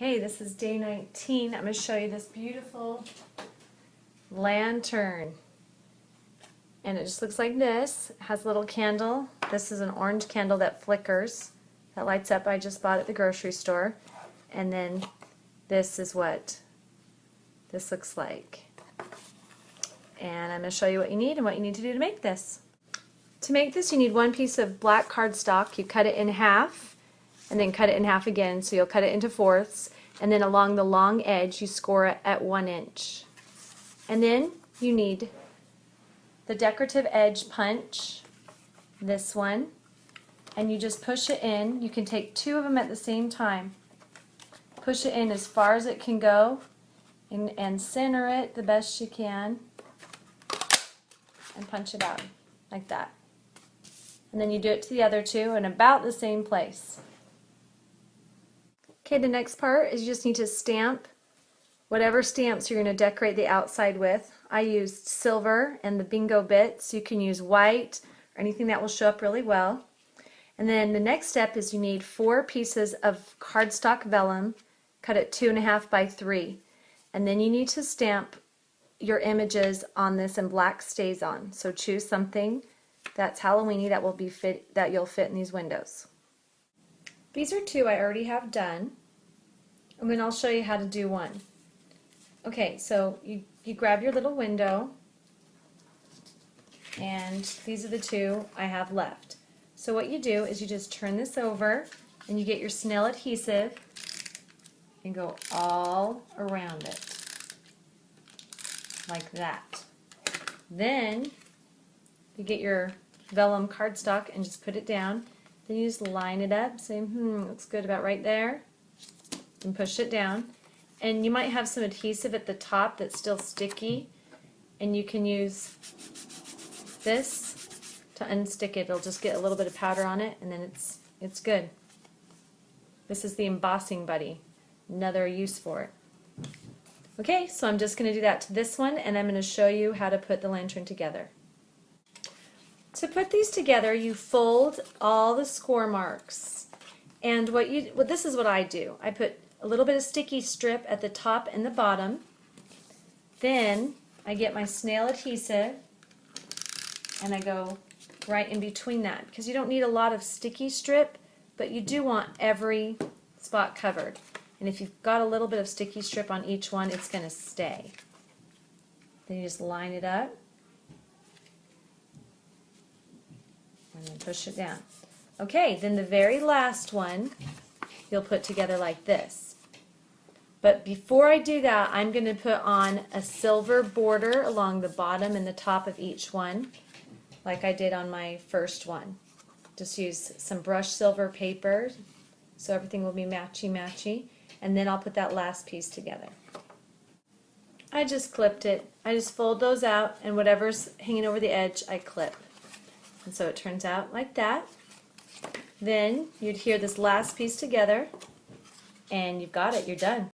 Hey, this is day 19. I'm going to show you this beautiful lantern. And it just looks like this. It has a little candle. This is an orange candle that flickers, that lights up. I just bought at the grocery store. And then this is what this looks like. And I'm going to show you what you need and what you need to do to make this. To make this, you need one piece of black cardstock. You cut it in half and then cut it in half again, so you'll cut it into fourths, and then along the long edge you score it at 1 inch. And then you need the decorative edge punch, this one, and you just push it in. You can take 2 of them at the same time. Push it in as far as it can go and center it the best you can and punch it out like that. And then you do it to the other 2 in about the same place. Okay, the next part is you just need to stamp whatever stamps you're going to decorate the outside with. I used silver and the bingo bits. You can use white or anything that will show up really well. And then the next step is you need 4 pieces of cardstock vellum, cut it 2.5 by 3. And then you need to stamp your images on this in black StazOn. So choose something that's Halloweeny that will be that you'll fit in these windows. These are 2 I already have done, and then I'll show you how to do one. Okay, so you grab your little window, and these are the 2 I have left. So what you do is you just turn this over, and you get your snail adhesive, and go all around it, like that. Then you get your vellum cardstock and just put it down. Then you just line it up, say, looks good about right there, and push it down. And you might have some adhesive at the top that's still sticky, and you can use this to unstick it. It'll just get a little bit of powder on it, and then it's good. This is the embossing buddy, another use for it. Okay, so I'm just going to do that to this one, and I'm going to show you how to put the lantern together. To put these together, you fold all the score marks, and this is what I do. I put a little bit of sticky strip at the top and the bottom. Then I get my snail adhesive and I go right in between that, because you don't need a lot of sticky strip, but you do want every spot covered. And if you've got a little bit of sticky strip on each one, it's going to stay. Then you just line it up and then push it down. Okay, then the very last one you'll put together like this. But before I do that, I'm going to put on a silver border along the bottom and the top of each one, like I did on my first one. Just use some brushed silver paper so everything will be matchy-matchy, and then I'll put that last piece together. I just clipped it. I just fold those out, and whatever's hanging over the edge, I clip. And so it turns out like that. Then you'd adhere this last piece together, and you've got it. You're done.